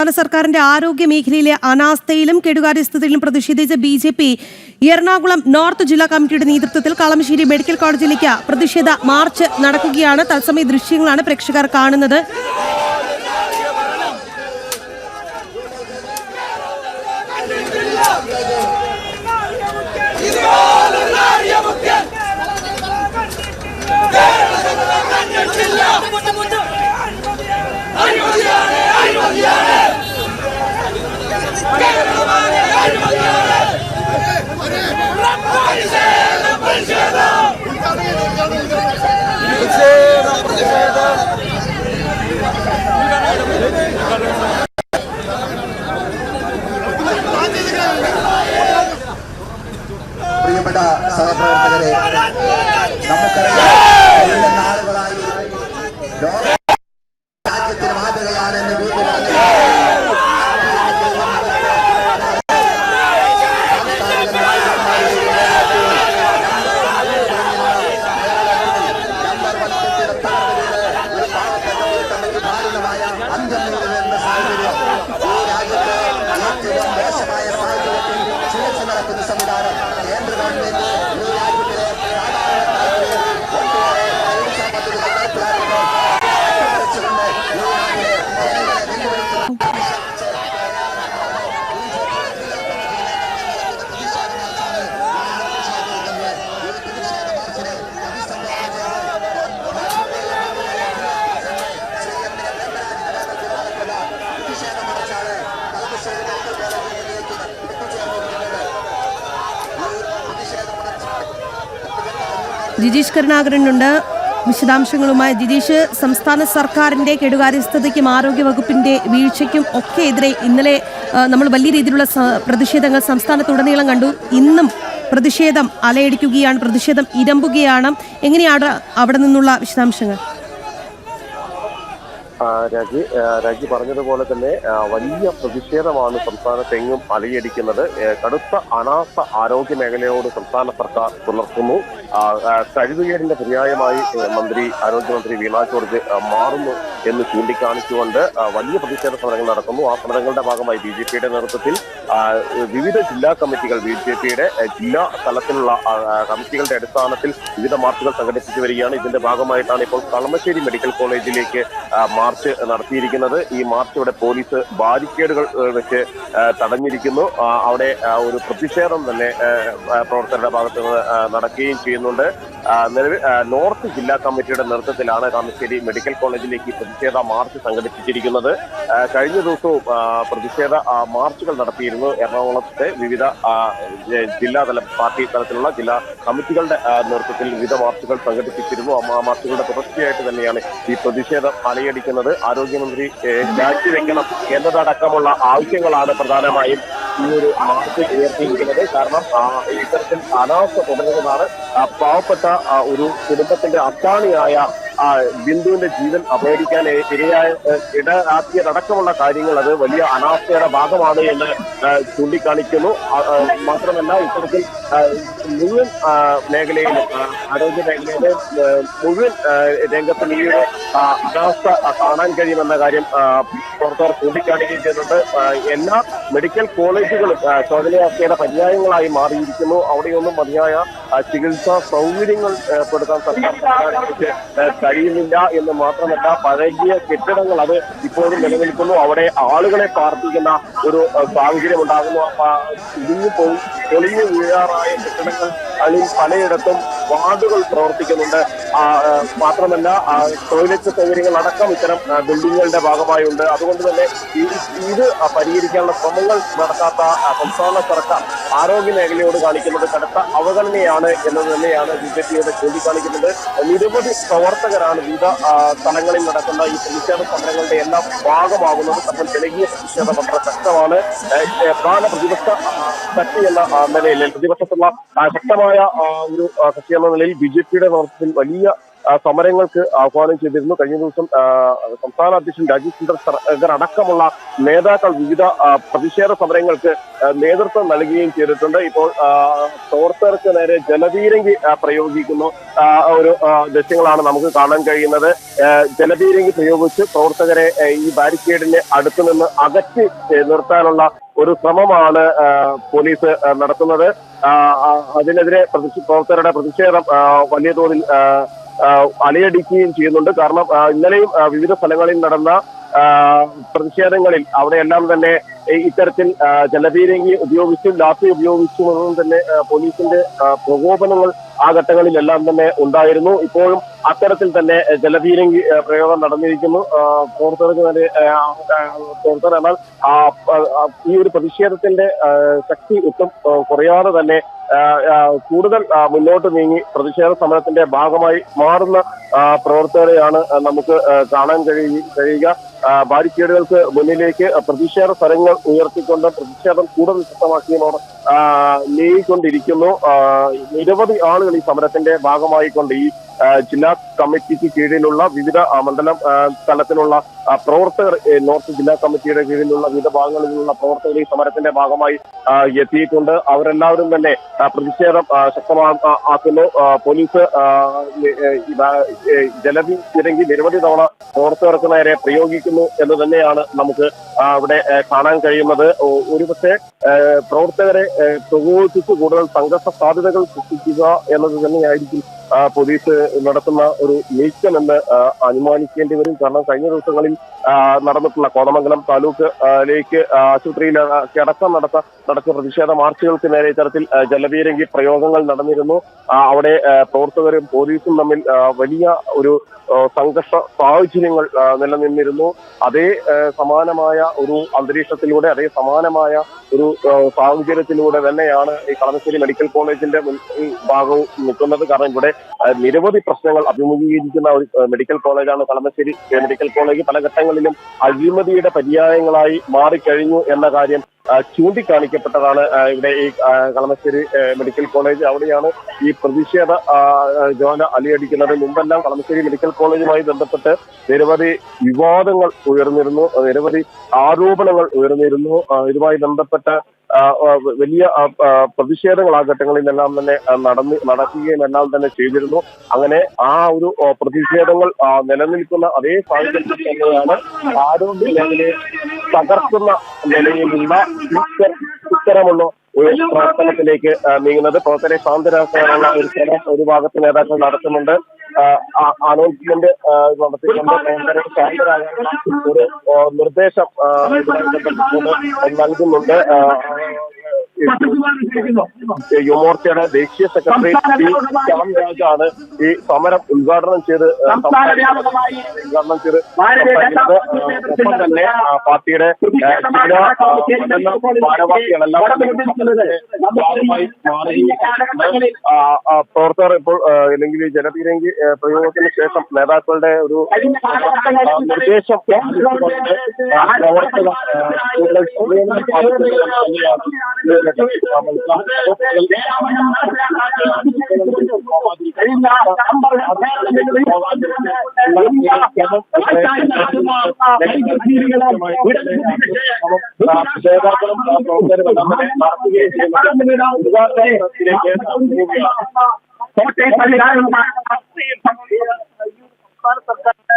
സംസ്ഥാന സർക്കാരിന്റെ ആരോഗ്യ മേഖലയിലെ അനാസ്ഥയിലും കെടുകാര്യസ്ഥതയിലും പ്രതിഷേധിച്ച BJP എറണാകുളം നോർത്ത് ജില്ലാ കമ്മിറ്റിയുടെ നേതൃത്വത്തിൽ കളമശ്ശേരി മെഡിക്കൽ കോളേജിലേക്ക് പ്രതിഷേധ മാർച്ച് നടക്കുകയാണ്. തത്സമയ ദൃശ്യങ്ങളാണ് പ്രേക്ഷകർ കാണുന്നത്. പ്രിയപ്പെട്ട സഹപ്രവർത്തകരെ, നമുക്കറിയാം നാളുകളായി രാജ്യത്തിന് മാതൃകയാണെന്ന് ജിജീഷ് കരുണാകരനുണ്ട് വിശദാംശങ്ങളുമായി. ജിജീഷ്, സംസ്ഥാന സർക്കാരിന്റെ കെടുകാര്യസ്ഥതയ്ക്കും ആരോഗ്യ വകുപ്പിന്റെ വീഴ്ചയ്ക്കും ഒക്കെ എതിരെ ഇന്നലെ നമ്മൾ വലിയ രീതിയിലുള്ള പ്രതിഷേധങ്ങൾ സംസ്ഥാനത്തുടനീളം കണ്ടു. ഇന്നും പ്രതിഷേധം അലയടിക്കുകയാണ്, പ്രതിഷേധം ഇരമ്പുകയാണ്. എങ്ങനെയാണ് അവിടെ നിന്നുള്ള വിശദാംശങ്ങൾ? രാജി പറഞ്ഞതുപോലെ തന്നെ വലിയ പ്രതിഷേധമാണ് സംസ്ഥാനത്തെങ്ങും അലയടിക്കുന്നത്. കടുത്ത അനാസ്ഥ ആരോഗ്യ മേഖലയോട് സംസ്ഥാന സർക്കാർ പുലർത്തുന്നു. കഴിവുകേടിന്റെ പര്യായമായി ആരോഗ്യമന്ത്രി വീണ ജോർജ് മാറുന്നു എന്ന് ചൂണ്ടിക്കാണിച്ചുകൊണ്ട് വലിയ പ്രതിഷേധ സമരങ്ങൾ നടക്കുന്നു. ആ സമരങ്ങളുടെ ഭാഗമായി BJPയുടെ നേതൃത്വത്തിൽ വിവിധ ജില്ലാ കമ്മിറ്റികൾ, BJPയുടെ ജില്ലാ തലത്തിലുള്ള കമ്മിറ്റികളുടെ അടിസ്ഥാനത്തിൽ വിവിധ മാർച്ചുകൾ സംഘടിപ്പിച്ചു വരികയാണ്. ഇതിന്റെ ഭാഗമായിട്ടാണ് ഇപ്പോൾ കളമശ്ശേരി മെഡിക്കൽ കോളേജിലേക്ക് മാർച്ച് നടത്തിയിരിക്കുന്നത്. ഈ മാർച്ചിവിടെ പോലീസ് ബാരിക്കേഡുകൾ വെച്ച് തടഞ്ഞിരിക്കുന്നു. അവിടെ ഒരു പ്രതിഷേധം തന്നെ പ്രവർത്തകരുടെ ഭാഗത്ത് നിന്ന് നടക്കുകയും ചെയ്യുന്നുണ്ട്. നിലവിൽ നോർത്ത് ജില്ലാ കമ്മിറ്റിയുടെ നേതൃത്വത്തിലാണ് കളമശ്ശേരി മെഡിക്കൽ കോളേജിലേക്ക് പ്രതിഷേധ മാർച്ച് സംഘടിപ്പിച്ചിരിക്കുന്നത്. കഴിഞ്ഞ ദിവസവും പ്രതിഷേധ മാർച്ചുകൾ നടത്തിയിരുന്നു. എറണാകുളത്തെ വിവിധ ജില്ലാതല പാർട്ടി തലത്തിലുള്ള ജില്ലാ കമ്മിറ്റികളുടെ നേതൃത്വത്തിൽ വിവിധ മാർച്ചുകൾ സംഘടിപ്പിച്ചിരുന്നു. ആ മാർച്ചുകളുടെ തുടർച്ചയായിട്ട് തന്നെയാണ് ഈ പ്രതിഷേധം അലയടിക്കുന്നത്. ആരോഗ്യമന്ത്രി രാജിവെക്കണം എന്നതടക്കമുള്ള ആവശ്യങ്ങളാണ് പ്രധാനമായും ഈ ഒരു മാർച്ച് ഉയർത്തിയിരിക്കുന്നത്. കാരണം ഇത്തരത്തിൽ അനാസ്ഥ തുടരുന്നതാണ്. പാവപ്പെട്ട ഒരു കുടുംബത്തിന്റെ അത്താണിയായ ബിന്ദുവിന്റെ ജീവൻ അപഹരിക്കാൻ ഇടയാക്കിയതടക്കമുള്ള കാര്യങ്ങൾ അത് വലിയ അനാസ്ഥയുടെ ഭാഗമാണ് എന്ന് ചൂണ്ടിക്കാണിക്കുന്നു. മാത്രമല്ല, ഇത്തരത്തിൽ മുഴുവൻ മേഖലയിലും ആരോഗ്യ മേഖലയിലെ മുഴുവൻ രംഗത്തും ഈ ഒരു അനാസ്ഥ കാണാൻ കഴിയുമെന്ന കാര്യം പ്രവർത്തകർ ചൂണ്ടിക്കാണിക്കുകയും ചെയ്യുന്നുണ്ട്. എല്ലാ മെഡിക്കൽ കോളേജുകളും ശോചനീയാവസ്ഥയുടെ പര്യായങ്ങളായി മാറിയിരിക്കുന്നു. അവിടെയൊന്നും മതിയായ ചികിത്സാ സൗകര്യങ്ങൾ ഏർപ്പെടുത്താൻ സർക്കാർ കഴിയുന്നില്ല എന്ന് മാത്രമല്ല, പഴകിയ കെട്ടിടങ്ങൾ അത് ഇപ്പോഴും നിലനിൽക്കുന്നു. അവിടെ ആളുകളെ പാർപ്പിക്കുന്ന ഒരു സാഹചര്യം ഉണ്ടാകുന്നു. പൊളിഞ്ഞു വീഴാറായ കെട്ടിടങ്ങൾ പലയിടത്തും വാർഡുകൾ പ്രവർത്തിക്കുന്നുണ്ട്. മാത്രമല്ല, ടോയ്ലറ്റ് സൗകര്യങ്ങൾ അടക്കം ഇത്തരം ബിൽഡിങ്ങുകളുടെ ഭാഗമായുണ്ട്. അതുകൊണ്ട് തന്നെ ഇത് പരിഹരിക്കാനുള്ള ശ്രമങ്ങൾ നടത്താത്ത സംസ്ഥാന സർക്കാർ ആരോഗ്യ മേഖലയോട് കാണിക്കുന്നത് കടുത്ത അവഗണനയാണ് എന്നത് തന്നെയാണ് BJPയുടെ ചൂണ്ടിക്കാണിക്കുന്നത്. നിരവധി പ്രവർത്തകരാണ് വിവിധ സ്ഥലങ്ങളിൽ നടക്കുന്ന ഈ പ്രതിഷേധ സമരങ്ങളുടെ എല്ലാം ഭാഗമാകുന്നത്. അപ്പോൾ ജനകീയ പ്രതിഷേധം വളരെ ശക്തമാണ്. പ്രധാന പ്രതിപക്ഷ ശക്തി എന്ന നിലയിൽ, പ്രതിപക്ഷത്തുള്ള ശക്തമായ ഒരു കക്ഷി എന്ന നിലയിൽ BJPയുടെ നേതൃത്വത്തിൽ വലിയ വലിയ സമരങ്ങൾക്ക് ആഹ്വാനം ചെയ്തിരുന്നു. കഴിഞ്ഞ ദിവസം സംസ്ഥാന അധ്യക്ഷൻ രാജീവ് ചന്ദ്രശേഖർ അടക്കമുള്ള നേതാക്കൾ വിവിധ പ്രതിഷേധ സമരങ്ങൾക്ക് നേതൃത്വം നൽകുകയും ചെയ്തിട്ടുണ്ട്. ഇപ്പോൾ പ്രവർത്തകർക്ക് നേരെ ജലപീരങ്കി പ്രയോഗിക്കുന്നു ഒരു ദൃശ്യങ്ങളാണ് നമുക്ക് കാണാൻ കഴിയുന്നത്. ജലപീരങ്കി പ്രയോഗിച്ച് പ്രവർത്തകരെ ഈ ബാരിക്കേഡിന് അടുത്തു നിന്ന് അകറ്റി നിർത്താനുള്ള ഒരു ശ്രമമാണ് പോലീസ് നടത്തുന്നത്. അതിനെതിരെ പ്രവർത്തകരുടെ പ്രതിഷേധം വലിയ തോതിൽ അലയടിക്കുകയും ചെയ്യുന്നുണ്ട്. കാരണം ഇന്നലെയും വിവിധ സ്ഥലങ്ങളിൽ നടന്ന പ്രതിഷേധങ്ങളിൽ അവിടെയെല്ലാം തന്നെ ഇത്തരത്തിൽ ജലപീരങ്കി ഉപയോഗിച്ചും ലാത്തി ഉപയോഗിച്ചും തന്നെ പോലീസിന്റെ പ്രകോപനങ്ങൾ ആ ഘട്ടങ്ങളിലെല്ലാം തന്നെ ഉണ്ടായിരുന്നു. ഇപ്പോഴും അത്തരത്തിൽ തന്നെ ജലപീരങ്കി പ്രയോഗം നടന്നിരിക്കുന്നു. പ്രവർത്തകർക്ക് തന്നെ പ്രവർത്തകർ എന്നാൽ ഈ ഒരു പ്രതിഷേധത്തിന്റെ ശക്തി ഒട്ടും കുറയാതെ തന്നെ കൂടുതൽ മുന്നോട്ട് നീങ്ങി പ്രതിഷേധ സമരത്തിന്റെ ഭാഗമായി മാറുന്ന പ്രവർത്തകരെയാണ് നമുക്ക് കാണാൻ കഴിയുക. ബാരിക്കേഡുകൾക്ക് മുന്നിലേക്ക് പ്രതിഷേധ സ്വരങ്ങൾ ഉയർത്തിക്കൊണ്ട് പ്രതിഷേധം കൂടുതൽ ശക്തമാക്കിയതോടെ നീങ്ങിക്കൊണ്ടിരിക്കുന്നു. നിരവധി ആളുകൾ ഈ സമരത്തിന്റെ ഭാഗമായിക്കൊണ്ട് ഈ ജില്ലാ കമ്മിറ്റിക്ക് കീഴിലുള്ള വിവിധ മണ്ഡലം തലത്തിലുള്ള പ്രവർത്തകർ, നോർത്ത് ജില്ലാ കമ്മിറ്റിയുടെ കീഴിലുള്ള വിവിധ ഭാഗങ്ങളിലുള്ള പ്രവർത്തകർ ഈ സമരത്തിന്റെ ഭാഗമായി എത്തിയിട്ടുണ്ട്. അവരെല്ലാവരും തന്നെ പ്രതിഷേധം ശക്തമാക്കുന്നു. പോലീസ് ജലപീരങ്കി നിരവധി തവണ പ്രവർത്തകർക്ക് നേരെ പ്രയോഗിക്കുന്നു എന്ന് തന്നെയാണ് നമുക്ക് ഇവിടെ കാണാൻ കഴിയുന്നത്. ഒരുപക്ഷെ പ്രവർത്തകരെ പ്രകോപിപ്പിച്ച് കൂടുതൽ സംഘർഷ സാധ്യതകൾ സൃഷ്ടിക്കുക എന്നത് തന്നെയായിരിക്കും പോലീസ് നടത്തുന്ന ഒരു നീക്കമെന്ന് അനുമാനിക്കേണ്ടി വരും. കാരണം കഴിഞ്ഞ ദിവസങ്ങളിൽ നടന്നിട്ടുള്ള കോതമംഗലം താലൂക്കിലേക്ക് ആശുപത്രിയിൽ അടക്കം നടത്തിയ പ്രതിഷേധ മാർച്ചുകൾക്ക് നേരെ ഇത്തരത്തിൽ ജലപീരങ്കി പ്രയോഗങ്ങൾ നടന്നിരുന്നു. അവിടെ പ്രവർത്തകരും പോലീസും തമ്മിൽ വലിയ ഒരു സംഘർഷ സാഹചര്യങ്ങൾ നിലനിന്നിരുന്നു. അതേ സമാനമായ ഒരു അന്തരീക്ഷത്തിലൂടെ, അതേ സമാനമായ ഒരു സാഹചര്യത്തിലൂടെ തന്നെയാണ് ഈ കളമശ്ശേരി മെഡിക്കൽ കോളേജിന്റെ ഭാഗവും നിൽക്കുന്നത്. കാരണം ഇവിടെ നിരവധി പ്രശ്നങ്ങൾ അഭിമുഖീകരിക്കുന്ന ഒരു മെഡിക്കൽ കോളേജാണ് കളമശ്ശേരി മെഡിക്കൽ കോളേജ്. പല ഘട്ടങ്ങളിലും അഴിമതിയുടെ പര്യായങ്ങളായി മാറിക്കഴിഞ്ഞു എന്ന കാര്യം ചൂണ്ടിക്കാണിക്കപ്പെട്ടതാണ് ഇവിടെ ഈ കളമശ്ശേരി മെഡിക്കൽ കോളേജ്. അവിടെയാണ് ഈ പ്രതിഷേധ ജ്വാല അലയടിക്കുന്നത്. മുമ്പെല്ലാം കളമശ്ശേരി മെഡിക്കൽ കോളേജുമായി ബന്ധപ്പെട്ട് നിരവധി വിവാദങ്ങൾ ഉയർന്നിരുന്നു, നിരവധി ആരോപണങ്ങൾ ഉയർന്നിരുന്നു. ഇതുമായി ബന്ധപ്പെട്ട് വലിയ പ്രതിഷേധങ്ങൾ ആ ഘട്ടങ്ങളിലെല്ലാം തന്നെ നടക്കുകയും എല്ലാം തന്നെ ചെയ്തിരുന്നു. അങ്ങനെ ആ ഒരു പ്രതിഷേധങ്ങൾ നിലനിൽക്കുന്ന അതേ സാഹചര്യത്തിൽ തന്നെയാണ് ആരോഗ്യ മേഖലയെ തകർക്കുന്ന നിലയിലുള്ള ഇത്തരമുള്ള ഒരു പ്രവർത്തനത്തിലേക്ക് നീങ്ങുന്നത്. പ്രവർത്തകരെ ശാന്തരാക്കാനുള്ള ഒരു ശ്രമം ഒരു ഭാഗത്ത് നേതാക്കൾ നടത്തുന്നുണ്ട്. അനൗൺസ്മെന്റ് നടത്തിക്കൊണ്ട് പ്രവർത്തകരെ ശാന്തരാകാനുള്ള ഒരു നിർദ്ദേശം നൽകുന്നുണ്ട്. യുവമോർച്ചയുടെ ദേശീയ സെക്രട്ടറി പി ശ്യാംരാജാണ് ഈ സമരം ഉദ്ഘാടനം ചെയ്ത് ഒപ്പം തന്നെ പാർട്ടിയുടെ ഭാരവാഹികളെല്ലാം പ്രവർത്തകർ ഇപ്പോൾ അല്ലെങ്കിൽ ജലപീരങ്കി പ്രയോഗത്തിന് ശേഷം നേതാക്കളുടെ ഒരു നിർദ്ദേശം പ്രവർത്തകർ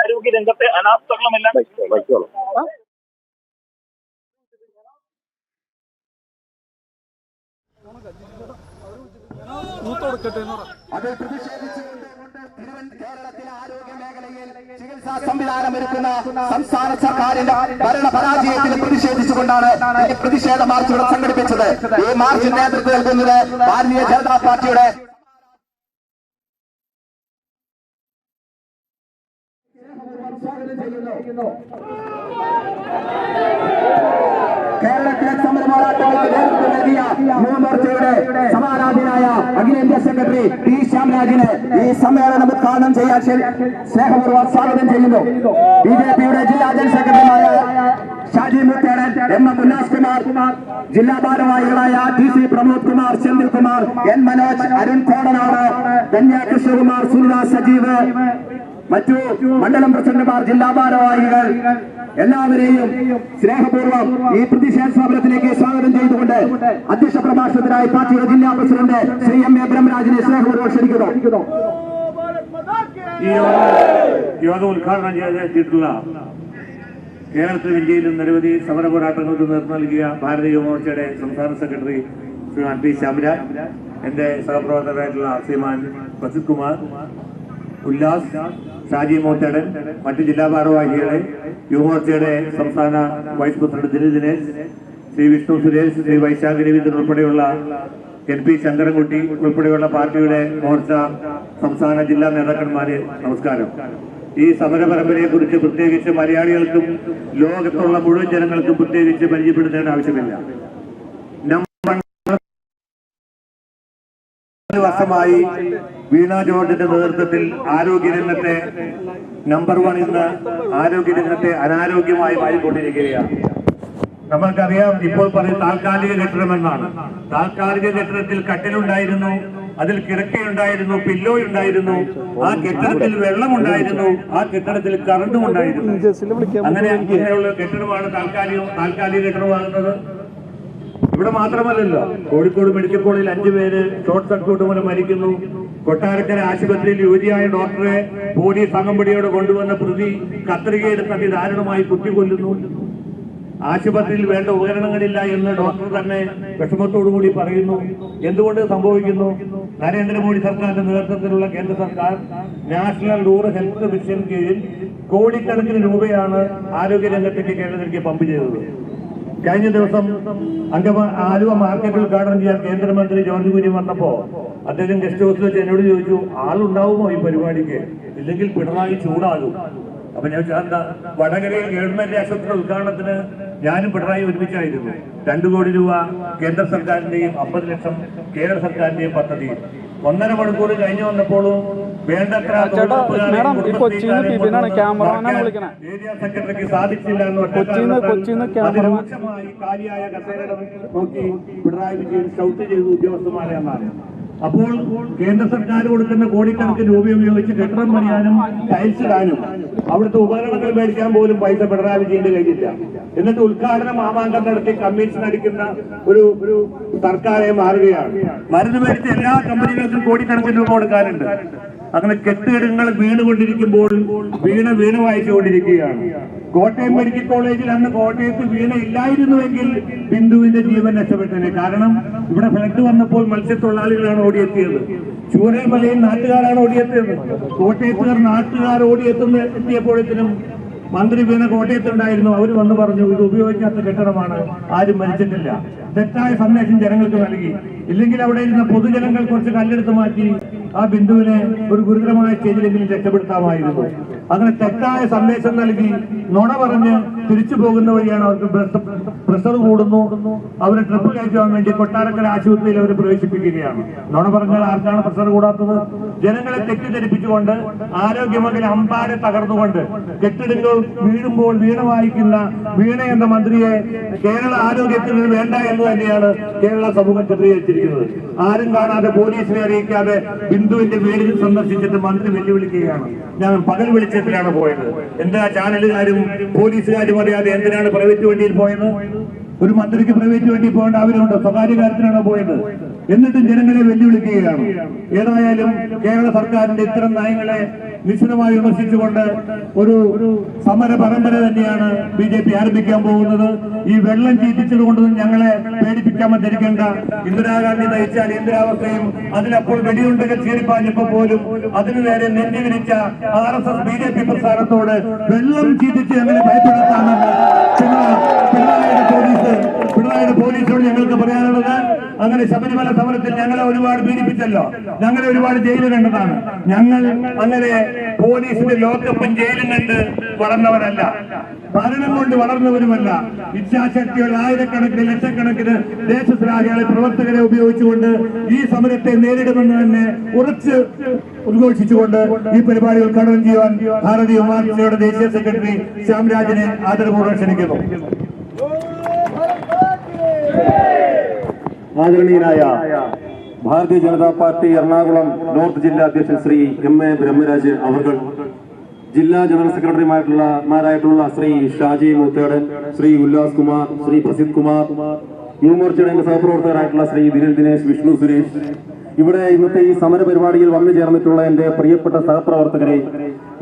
ആരോഗ്യ രംഗത്തെ അനാസ്ഥകളെല്ലാം അതിൽ പ്രതിഷേധിച്ചുകൊണ്ട് കേരളത്തിലെ ആരോഗ്യ മേഖലയിൽ ചികിത്സാ സംവിധാനം ഒരുക്കുന്ന സംസ്ഥാന സർക്കാരിന്റെ ഭരണ പരാജയത്തിൽ പ്രതിഷേധിച്ചുകൊണ്ടാണ് ഈ പ്രതിഷേധ മാർച്ച് ഇവിടെ സംഘടിപ്പിച്ചത്. ഈ മാർച്ചിന് നേതൃത്വം നൽകുന്നത് ഭാരതീയ ജനതാ പാർട്ടിയുടെ സ്വാഗതം ചെയ്യുന്നു. കേരളത്തിലെ സമര പോരാട്ടങ്ങൾക്ക് നേതൃത്വം നൽകിയ യുവമോർച്ചയുടെ സമാരാധനായ അഖിലേന്ത്യാ സെക്രട്ടറി പി ശ്യാംരാജിനെ ഈ സമ്മേളനം ഉദ്ഘാടനം ചെയ്യാൻ സ്നേഹപൂർവ്വം സ്വാഗതം ചെയ്യുന്നു. ബിജെപിയുടെ ജില്ലാ ജനറൽ സെക്രട്ടറിയായ ഷാജി മൂത്തേടൻ, എം ഉല്ലാസ് കുമാർ, ജില്ലാ ഭാരവാഹികളായ TC പ്രമോദ് കുമാർ, സെന്തിൽകുമാർ, N മനോജ്, അരുൺ കോടനാട്, ധന്യകൃഷ്ണകുമാർ, സുനിത സജീവ്, മറ്റു മണ്ഡലം പ്രസിഡന്റുമാർ, ജില്ലാ ഭാരവാഹികൾ എല്ലാവരെയും സ്നേഹപൂർവ്വം ഈ പ്രതിഷേധ സമരത്തിലേക്ക് സ്വാഗതം ചെയ്തുകൊണ്ട് അധ്യക്ഷ പ്രഭാഷണത്തിനായി പാർട്ടിയുടെ ജില്ലാ പ്രസിഡന്റ് ശ്രീ M.A. ബ്രഹ്മരാജിനെ സ്നേഹപൂർവ്വം ക്ഷണിക്കുന്നു. ഈ യോഗം ഉദ്ഘാടനം ചെയ്തിട്ടുള്ള കേരളത്തിലും ഇന്ത്യയിലും നിരവധി സമര പോരാട്ടങ്ങൾക്ക് നേതൃത്വം നൽകിയ ഭാരതീയ യുവമോർച്ചയുടെ സംസ്ഥാന സെക്രട്ടറി ശ്രീമാൻ P. ശ്യാംരാജ്, എന്റെ സഹപ്രവർത്തകരായിട്ടുള്ള ശ്രീമാൻ പ്രസിദ് കുമാർ, ഉല്ലാസ്, ഷാജി മൂത്തേടൻ, മറ്റ് ജില്ലാ ഭാരവാഹികളെ, യുവമോർച്ചയുടെ സംസ്ഥാന വൈസ് പ്രസിഡന്റ് ദിനേശ്, ശ്രീ വിഷ്ണു സുരേഷ്, ശ്രീ വൈശാഖ് രവീന്ദ്രൻ ഉൾപ്പെടെയുള്ള NP ശങ്കരൻകുട്ടി ഉൾപ്പെടെയുള്ള പാർട്ടിയുടെ മോർച്ച സംസ്ഥാന ജില്ലാ നേതാക്കന്മാരെ നമസ്കാരം. ഈ സമര പരമ്പരയെ കുറിച്ച് പ്രത്യേകിച്ച് മലയാളികൾക്കും ലോകത്തുള്ള മുഴുവൻ ജനങ്ങൾക്കും പ്രത്യേകിച്ച് പരിചയപ്പെടുത്തേണ്ട ആവശ്യമില്ല. വർഷമായി വീണ ജോർജിന്റെ നേതൃത്വത്തിൽ ആരോഗ്യരംഗത്തെ നമ്പർ 1 ഇന്ന് ആരോഗ്യരംഗത്തെ അനാരോഗ്യമായി മാറിക്കൊണ്ടിരിക്കുകയാണ്. നമ്മൾക്കറിയാം, ഇപ്പോൾ പറയും താൽക്കാലിക കെട്ടിടമെന്നാണ്. താൽക്കാലിക കെട്ടിടത്തിൽ കട്ടിലുണ്ടായിരുന്നു, അതിൽ കിടക്കയുണ്ടായിരുന്നു, പില്ലോ ഉണ്ടായിരുന്നു, ആ കെട്ടിടത്തിൽ വെള്ളമുണ്ടായിരുന്നു, ആ കെട്ടിടത്തിൽ കറണ്ടും ഉണ്ടായിരുന്നു. അങ്ങനെയുള്ള കെട്ടിടമാണ് താൽക്കാലിക കെട്ടിടമാകുന്നത്. ഇവിടെ മാത്രമല്ലല്ലോ, കോഴിക്കോട് മെഡിക്കൽ കോളേജിൽ 5 പേര് ഷോർട്ട് സർക്യൂട്ട് മൂലം മരിക്കുന്നു. കൊട്ടാരക്കര ആശുപത്രിയിൽ യുവതിയായ ഡോക്ടറെ പോലീസ് അകമ്പടിയോടെ കൊണ്ടുവന്ന പ്രതി കത്രികയെടുത്ത് ദാരുണമായി കുത്തിക്കൊല്ലുന്നു. ആശുപത്രിയിൽ വേണ്ട ഉപകരണങ്ങളില്ല എന്ന് ഡോക്ടർ തന്നെ വിഷമത്തോടുകൂടി പറയുന്നു. എന്തുകൊണ്ട് സംഭവിക്കുന്നു? നരേന്ദ്രമോദി സർക്കാരിന്റെ നേതൃത്വത്തിലുള്ള കേന്ദ്ര സർക്കാർ നാഷണൽ റൂറൽ ഹെൽത്ത് മിഷൻ കീഴിൽ കോടിക്കണക്കിന് രൂപയാണ് ആരോഗ്യരംഗത്തേക്ക് കേരളത്തിലേക്ക് പമ്പ് ചെയ്തത്. കഴിഞ്ഞ ദിവസം ആലുവ മാർക്കറ്റ് ഉദ്ഘാടനം ചെയ്യാൻ കേന്ദ്രമന്ത്രി ജോർജ് കുര്യൻ വന്നപ്പോ അദ്ദേഹം ഗസ്റ്റ് ഹൗസിൽ വെച്ച് എന്നോട് ചോദിച്ചു, ആളുണ്ടാവുമോ ഈ പരിപാടിക്ക്, ഇല്ലെങ്കിൽ പിണറായി ചൂടാകും. അപ്പൊ ഞാൻ എന്താ, വടകരയിൽ ഗവൺമെന്റ് ആശുപത്രി ഉദ്ഘാടനത്തിന് ഞാനും പിണറായി ഒരുമിച്ചായിരുന്നു. 2 കോടി രൂപ കേന്ദ്ര സർക്കാരിന്റെയും 50 ലക്ഷം കേരള സർക്കാരിന്റെയും പദ്ധതി 1.5 മണിക്കൂർ കഴിഞ്ഞു വന്നപ്പോഴും വേണ്ടത്ര ഏരിയ സെക്രട്ടറിക്ക് സാധിച്ചില്ല എന്ന് കാലിയായ കസേര നോക്കി പിണറായി വിജയൻ ഷൗട്ട് ചെയ്തു ഉദ്യോഗസ്ഥന്മാരെ എന്നാണ്. അപ്പോൾ കേന്ദ്ര സർക്കാർ കൊടുക്കുന്ന കോടിക്കണക്കിന് രൂപ ഉപയോഗിച്ച് കെട്ടിടം പണിയാനും ടൈൽസ് ഇടാനും അവിടുത്തെ ഉപകരണങ്ങൾ മേടിക്കാൻ പോലും പൈസ പിണറായി വിജയന്റെ കയ്യിലില്ല. എന്നിട്ട് ഉദ്ഘാടനം മാമാങ്കം നടത്തി കമ്മീഷൻ അടിക്കുന്ന ഒരു സർക്കാരെ മാറുകയാണ്. മരുന്ന് മേടിച്ച എല്ലാ കമ്പനികൾക്കും കോടിക്കണക്കിന് രൂപ കൊടുക്കാനുണ്ട്. അങ്ങനെ കെട്ടിടങ്ങൾ വീണുകൊണ്ടിരിക്കുമ്പോൾ വീണ വായിച്ചുകൊണ്ടിരിക്കുകയാണ്. കോട്ടയം മെഡിക്കൽ കോളേജിൽ അന്ന് കോട്ടയത്ത് വീണ ഇല്ലായിരുന്നുവെങ്കിൽ ബിന്ദുവിന്റെ ജീവൻ രക്ഷപ്പെട്ടനെ. കാരണം ഇവിടെ ഫ്ലഡ് വന്നപ്പോൾ മത്സ്യത്തൊഴിലാളികളാണ് ഓടിയെത്തിയത്, ചൂരൽമലയിൽ നാട്ടുകാരാണ് ഓടിയെത്തിയത്. കോട്ടയത്തുകാർ നാട്ടുകാർ എത്തിയപ്പോഴത്തേനും മന്ത്രി വീണ കോട്ടയത്തുണ്ടായിരുന്നു. അവർ വന്ന് പറഞ്ഞു, ഇത് ഉപയോഗിക്കാത്ത കെട്ടിടമാണ്, ആരും മരിച്ചിട്ടില്ല. തെറ്റായ സന്ദേശം ജനങ്ങൾക്ക് നൽകി. ഇല്ലെങ്കിൽ അവിടെ ഇരുന്ന പൊതുജനങ്ങൾ കുറച്ച് കല്ലെടുത്ത് മാറ്റി ആ ബിന്ദുവിനെ ഒരു ഗുരുതരമായ സ്റ്റേജിലെങ്കിലും രക്ഷപ്പെടുത്താമായിരുന്നു. അങ്ങനെ തെറ്റായ സന്ദേശം നൽകി നുണ പറഞ്ഞ് തിരിച്ചു പോകുന്ന വഴിയാണ് അവർക്ക് പ്രഷർ കൂടുന്നു. അവരെ ട്രിപ്പ് കയറ്റാൻ വേണ്ടി കൊട്ടാരക്കര ആശുപത്രിയിൽ അവർ പ്രവേശിപ്പിക്കുകയാണ്. നുണ പറഞ്ഞാൽ ആർക്കാണ് പ്രഷർ കൂടാത്തത്? ജനങ്ങളെ തെറ്റിദ്ധരിപ്പിച്ചുകൊണ്ട് ആരോഗ്യമേഖല അമ്പാടെ തകർന്നുകൊണ്ട് കെട്ടിടങ്ങൾ വീഴുമ്പോൾ വീണ വായിക്കുന്ന വീണ എന്ന മന്ത്രിയെ കേരള ആരോഗ്യത്തിന് വേണ്ട എന്ന് തന്നെയാണ് കേരള സമൂഹം ചിത്രീകരിച്ചിരിക്കുന്നത്. ആരും കാണാതെ പോലീസിനെ അറിയിക്കാതെ ബിന്ദുവിന്റെ വീട് സന്ദർശിച്ചിട്ട് മന്ത്രി വെല്ലുവിളിക്കുകയാണ്. ഞാൻ പകൽ വെളിച്ചത്തിലാണ് പോയത്. എന്താ ചാനലുകാരും പോലീസുകാരും അറിയാതെ എന്തിനാണ് പ്രൈവറ്റ് വണ്ടിയിൽ പോയത്? ഒരു മന്ത്രിക്ക് പ്രൈവറ്റ് വണ്ടി പോകേണ്ട ആവശ്യമുണ്ടോ? സ്വകാര്യ കാര്യത്തിനാണ് പോയത്. എന്നിട്ടും ജനങ്ങളെ വെല്ലുവിളിക്കുകയാണ്. ഏതായാലും കേരള സർക്കാരിന്റെ ഇത്തരം നയങ്ങളെ നിശ്ചിതമായി വിമർശിച്ചുകൊണ്ട് ഒരു സമര പരമ്പര തന്നെയാണ് BJP ആരംഭിക്കാൻ പോകുന്നത്. ഈ വെള്ളം ചീറ്റിച്ചത് കൊണ്ടൊന്നും ഞങ്ങളെ പേടിപ്പിക്കാൻ ധരിക്കേണ്ട. ഇന്ദിരാഗാന്ധി നയിച്ച അടിയന്തരാവസ്ഥയും അതിലപ്പോൾ വെടിയുണ്ടകൾ ചീറിപ്പാഞ്ഞപ്പോ പോലും അതിനു നേരെ നെഞ്ചുവിരിച്ച RSS BJP പ്രസ്ഥാനത്തോട് വെള്ളം ചീറ്റിച്ച് ഞങ്ങളെ ഭയപ്പെടുത്താമെന്ന് പിണറായിയുടെ പോലീസിനോട് ഞങ്ങൾക്ക് പറയാനുള്ളത്. അങ്ങനെ ശബരിമല സമരത്തിൽ ഞങ്ങളെ ഒരുപാട് പീഡിപ്പിച്ചല്ലോ, ഞങ്ങളെ ഒരുപാട് ജയിലിൽ കണ്ടതാണ്. ഞങ്ങൾ അങ്ങനെ പോലീസിന്റെ ലോക്കപ്പും ജയിലും കണ്ട് വളർന്നവരല്ല, ഭരണം കൊണ്ട് വളർന്നവരുമല്ല. ഇച്ഛാശക്തിയുള്ള ആയിരക്കണക്കിന് ലക്ഷക്കണക്കിന് ദേശസ്നേഹികളെ പ്രവർത്തകരെ ഉപയോഗിച്ചുകൊണ്ട് ഈ സമരത്തെ നേരിടുമെന്ന് തന്നെ ഉറച്ച് ഉദ്ഘോഷിച്ചുകൊണ്ട് ഈ പരിപാടി ഉദ്ഘാടനം ചെയ്യുവാൻ ഭാരതീയ യുവമോർച്ചയുടെ ദേശീയ സെക്രട്ടറി ശ്യാംരാജിനെ ആദരപൂർവ്വം ക്ഷണിക്കുന്നു. ആദരണീയനായ ഭാരതീയ ജനതാ പാർട്ടി എറണാകുളം നോർത്ത് ജില്ലാ അധ്യക്ഷൻ ശ്രീ എം.എ. ബ്രഹ്മരാജ് അവർ, ജില്ലാ ജനറൽ സെക്രട്ടറിമാരായിട്ടുള്ള ശ്രീ ഷാജി മൂത്തേടൻ, ശ്രീ ഉല്ലാസ് കുമാർ, ശ്രീ പ്രസിദ് കുമാർ, യുവമോർച്ചയുടെ സഹപ്രവർത്തകരായിട്ടുള്ള ശ്രീ ദിനിൽ ദിനേശ്, വിഷ്ണു സുരേഷ്, ഇവിടെ ഇന്നത്തെ ഈ സമര പരിപാടിയിൽ വന്നു ചേർന്നിട്ടുള്ള എന്റെ പ്രിയപ്പെട്ട സഹപ്രവർത്തകരെ,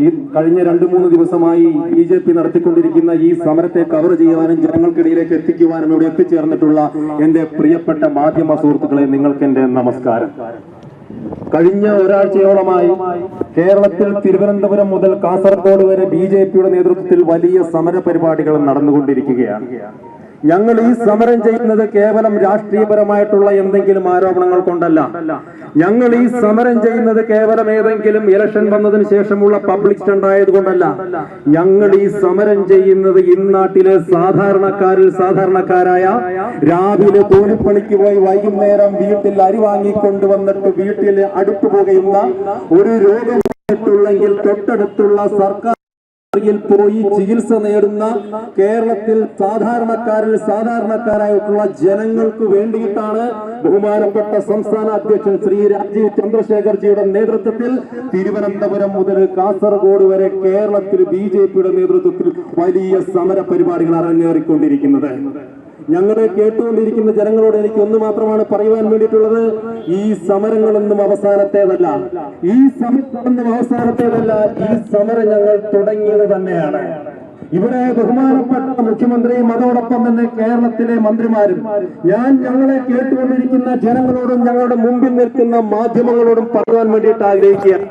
ഈ കഴിഞ്ഞ 2-3 ദിവസമായി BJP നടത്തിക്കൊണ്ടിരിക്കുന്ന ഈ സമരത്തെ കവർ ചെയ്യുവാനും ജനങ്ങൾക്കിടയിലേക്ക് എത്തിക്കുവാനും ഇവിടെ എത്തിച്ചേർന്നിട്ടുള്ള എന്റെ പ്രിയപ്പെട്ട മാധ്യമ സുഹൃത്തുക്കളെ, നിങ്ങൾക്ക് എന്റെ നമസ്കാരം. കഴിഞ്ഞ ഒരാഴ്ചയോളമായി കേരളത്തിൽ തിരുവനന്തപുരം മുതൽ കാസർഗോഡ് വരെ BJPയുടെ നേതൃത്വത്തിൽ വലിയ സമര പരിപാടികൾ നടന്നുകൊണ്ടിരിക്കുകയാണ്. ഞങ്ങൾ ഈ സമരം ചെയ്യുന്നത് കേവലം രാഷ്ട്രീയപരമായിട്ടുള്ള എന്തെങ്കിലും ആരോപണങ്ങൾ കൊണ്ടല്ല. ഞങ്ങൾ ഈ സമരം ചെയ്യുന്നത് കേവലം ഏതെങ്കിലും ഇലക്ഷൻ വന്നതിന് ശേഷമുള്ള പബ്ലിക് സ്റ്റണ്ട് ആയതുകൊണ്ടല്ല. ഞങ്ങൾ ഈ സമരം ചെയ്യുന്നത് ഇന്നാട്ടിലെ സാധാരണക്കാരായ രാവിലെ കൂലിപ്പണിക്ക് പോയി വൈകുന്നേരം വീട്ടിൽ അരി വാങ്ങിക്കൊണ്ടുവന്നിട്ട് വീട്ടിൽ അടുത്തു പോകുന്ന ഒരു രോഗമായിട്ടുള്ളെങ്കിൽ തൊട്ടടുത്തുള്ള സർക്കാർ പോയി ചികിത്സ നേടുന്ന കേരളത്തിൽ സാധാരണക്കാരായിട്ടുള്ള ജനങ്ങൾക്ക് വേണ്ടിയിട്ടാണ് ബഹുമാനപ്പെട്ട സംസ്ഥാന അധ്യക്ഷൻ ശ്രീ രാജീവ് ചന്ദ്രശേഖർജിയുടെ നേതൃത്വത്തിൽ തിരുവനന്തപുരം മുതൽ കാസർഗോഡ് വരെ കേരളത്തിൽ BJPയുടെ നേതൃത്വത്തിൽ വലിയ സമര പരിപാടികൾ അരങ്ങേറിക്കൊണ്ടിരിക്കുന്നത്. ഞങ്ങളെ കേട്ടുകൊണ്ടിരിക്കുന്ന ജനങ്ങളോട് എനിക്ക് ഒന്ന് മാത്രമാണ് പറയുവാൻ വേണ്ടിയിട്ടുള്ളത്. ഈ സമരങ്ങളൊന്നും അവസാനത്തേതല്ല, ഈ സമരം ഞങ്ങൾ തുടങ്ങിയത് തന്നെയാണ്. ഇവിടെ ബഹുമാനപ്പെട്ട മുഖ്യമന്ത്രിയും അതോടൊപ്പം തന്നെ കേരളത്തിലെ മന്ത്രിമാരും ഞങ്ങളെ കേട്ടുകൊണ്ടിരിക്കുന്ന ജനങ്ങളോടും ഞങ്ങളുടെ മുമ്പിൽ നിൽക്കുന്ന മാധ്യമങ്ങളോടും പറയുവാൻ വേണ്ടിയിട്ട് ആഗ്രഹിക്കുകയാണ്.